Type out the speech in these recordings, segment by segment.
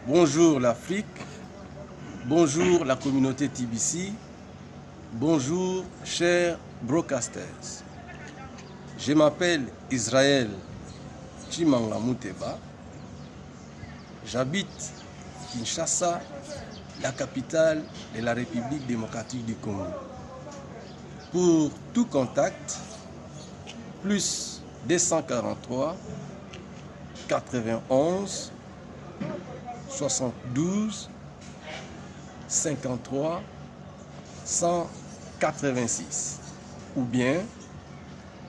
Bonjour l'Afrique, bonjour la communauté TBC, bonjour chers broadcasters. Je m'appelle Israël Chimanga Mouteba, j'habite Kinshasa, la capitale de la République démocratique du Congo. Pour tout contact, plus 243 91 72 53 186 ou bien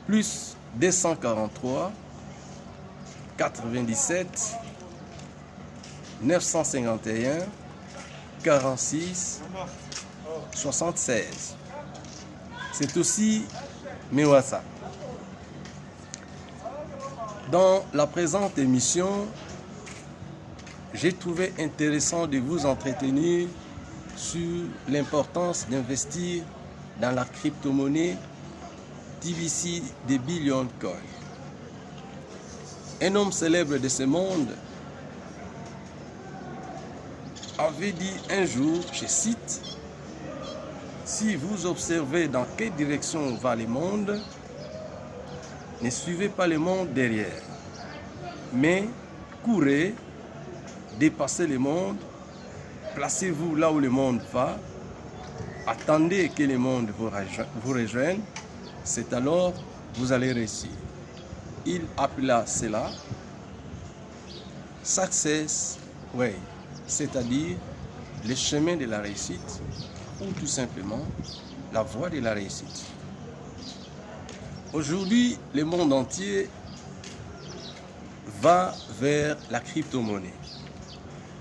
plus 243 97 951 46 76. C'est aussi mes WhatsApp. Dans la présente émission, j'ai trouvé intéressant de vous entretenir sur l'importance d'investir dans la crypto-monnaie TBC des Billion Coin. Un homme célèbre de ce monde avait dit un jour, je cite, « Si vous observez dans quelle direction va le monde, ne suivez pas le monde derrière, mais courez, dépassez le monde, placez-vous là où le monde va, attendez que le monde vous rejoigne, c'est alors que vous allez réussir. » Il appela cela Success Way, c'est-à-dire le chemin de la réussite ou tout simplement la voie de la réussite. Aujourd'hui, le monde entier va vers la crypto-monnaie.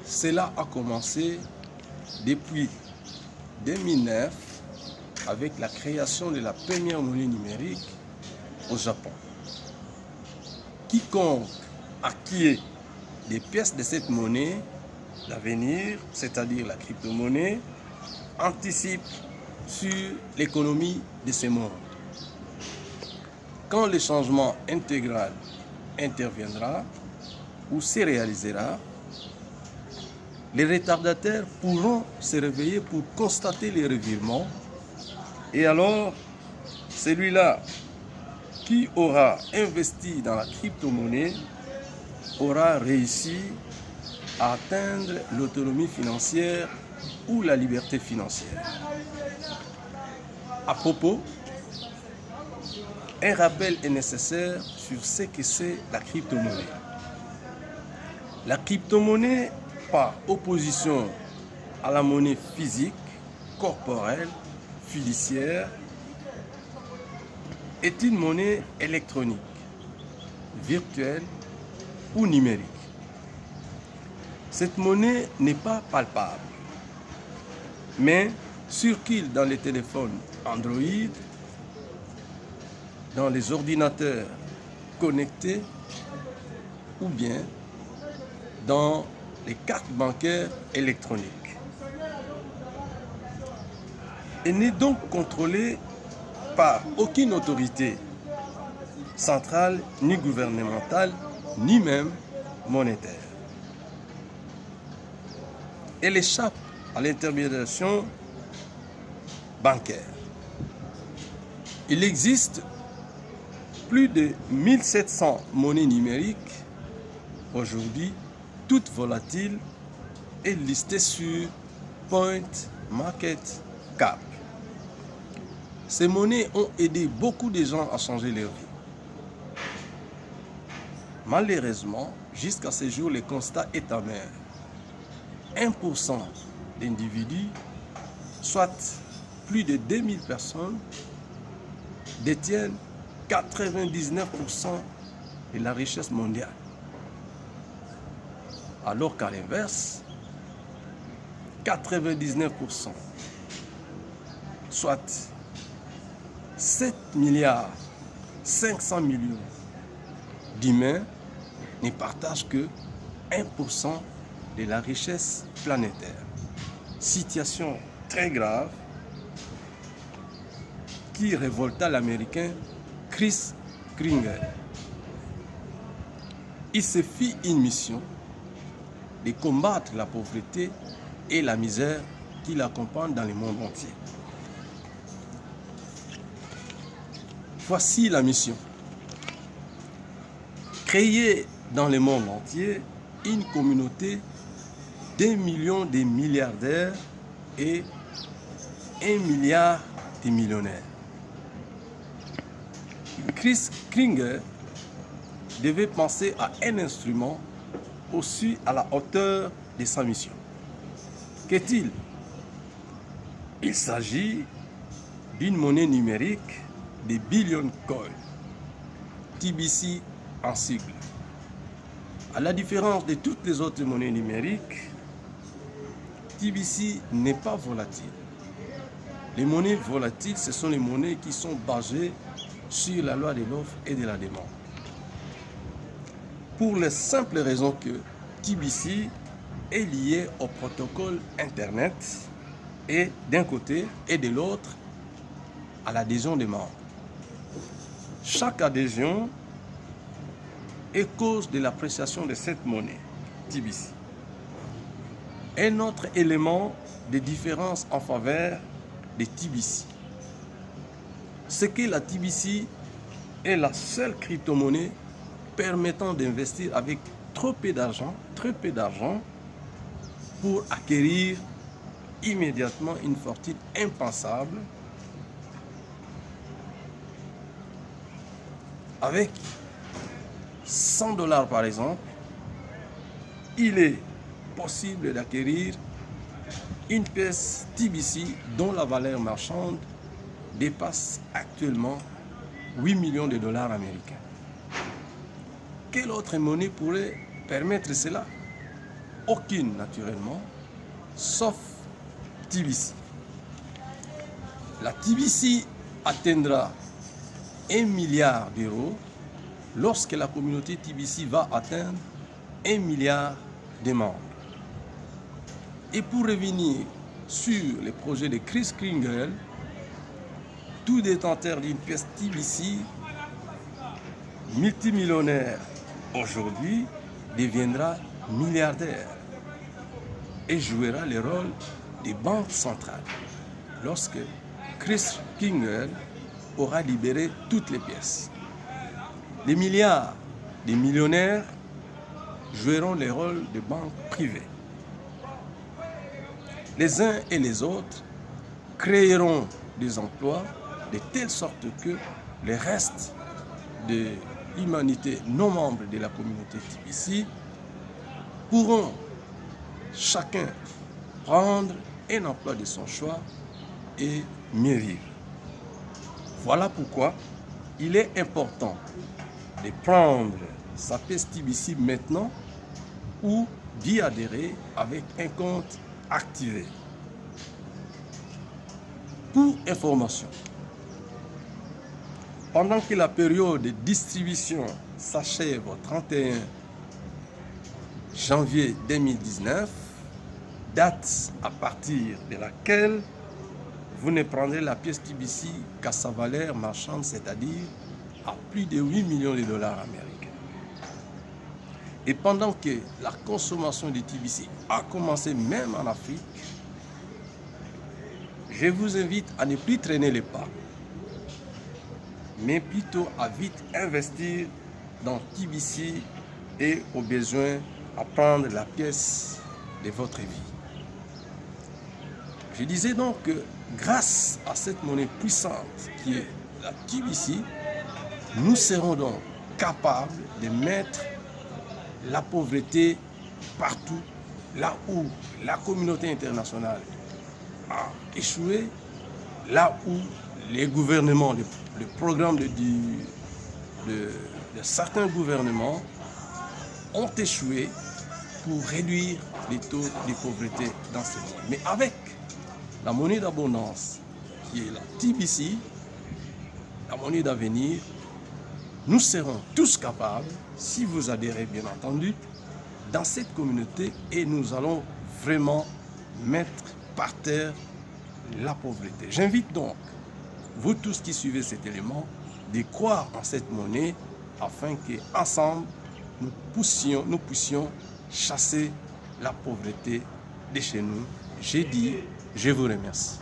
Cela a commencé depuis 2009 avec la création de la première monnaie numérique au Japon. Quiconque acquiert des pièces de cette monnaie, l'avenir, c'est-à-dire la crypto-monnaie, anticipe sur l'économie de ce monde. Quand le changement intégral interviendra ou se réalisera, les retardataires pourront se réveiller pour constater les revirements et alors celui-là qui aura investi dans la crypto-monnaie aura réussi à atteindre l'autonomie financière ou la liberté financière. À propos, un rappel est nécessaire sur ce que c'est la crypto-monnaie. La crypto-monnaie, par opposition à la monnaie physique, corporelle, fiduciaire, est une monnaie électronique, virtuelle ou numérique. Cette monnaie n'est pas palpable, mais circule dans les téléphones Android, dans les ordinateurs connectés ou bien dans les cartes bancaires électroniques. Elle n'est donc contrôlée par aucune autorité centrale, ni gouvernementale, ni même monétaire. Elle échappe à l'intermédiation bancaire. Il existe plus de 1700 monnaies numériques aujourd'hui, toutes volatiles et listées sur CoinMarketCap. Ces monnaies ont aidé beaucoup de gens à changer leur vie. Malheureusement, jusqu'à ce jour, le constat est amer. 1% d'individus, soit plus de 2000 personnes, détiennent 99% de la richesse mondiale. Alors qu'à l'inverse, 99%, soit 7 milliards 500 millions d'humains ne partagent que 1% de la richesse planétaire. Situation très grave qui révolta l'Américain Chris Kringer. Il se fit une mission de combattre la pauvreté et la misère qui l'accompagnent dans le monde entier. Voici la mission. Créer dans le monde entier une communauté d'1 million de milliardaires et 1 milliard de millionnaires. Chris Kringer devait penser à un instrument aussi à la hauteur de sa mission. Qu'est-il? Il s'agit d'une monnaie numérique des billion coins, TBC en sigle. À la différence de toutes les autres monnaies numériques, TBC n'est pas volatile. Les monnaies volatiles, ce sont les monnaies qui sont basées sur la loi de l'offre et de la demande. Pour la simple raison que TBC est lié au protocole Internet et d'un côté et de l'autre à l'adhésion des membres. Chaque adhésion est cause de l'appréciation de cette monnaie, TBC. Un autre élément de différence en faveur de TBC, c'est que la TBC est la seule crypto-monnaie permettant d'investir avec très peu d'argent pour acquérir immédiatement une fortune impensable avec 100 $ par exemple. Il est possible d'acquérir une pièce TBC dont la valeur marchande dépasse actuellement 8 millions de dollars américains. Quelle autre monnaie pourrait permettre cela? Aucune, naturellement, sauf TBC. La TBC atteindra 1 milliard d'euros lorsque la communauté TBC va atteindre 1 milliard de membres. Et pour revenir sur les projets de Chris Kringle, tout détenteur d'une pièce TBC multimillionnaire aujourd'hui deviendra milliardaire et jouera le rôle des banques centrales lorsque Chris Kringle aura libéré toutes les pièces. Les milliards des millionnaires joueront le rôle de banques privées. Les uns et les autres créeront des emplois de telle sorte que le reste de l'humanité non membre de la communauté TBC pourront chacun prendre un emploi de son choix et mieux vivre. Voilà pourquoi il est important de prendre sa pièce TBC maintenant ou d'y adhérer avec un compte activé. Pour information, pendant que la période de distribution s'achève au 31 janvier 2019, date à partir de laquelle vous ne prendrez la pièce TBC qu'à sa valeur marchande, c'est-à-dire à plus de 8 millions de dollars américains. Et pendant que la consommation de TBC a commencé même en Afrique, je vous invite à ne plus traîner les pas, mais plutôt à vite investir dans TBC et au besoin à prendre la pièce de votre vie. Je disais donc que grâce à cette monnaie puissante qui est la TBC, nous serons donc capables de mettre la pauvreté partout, là où la communauté internationale a échoué, là où les gouvernements, le programme de certains gouvernements ont échoué pour réduire les taux de pauvreté dans ce monde. Mais avec la monnaie d'abondance qui est la TBC, la monnaie d'avenir, nous serons tous capables, si vous adhérez bien entendu, dans cette communauté et nous allons vraiment mettre par terre la pauvreté. J'invite donc vous tous qui suivez cet élément de croire en cette monnaie afin qu'ensemble nous puissions chasser la pauvreté de chez nous. J'ai dit, je vous remercie.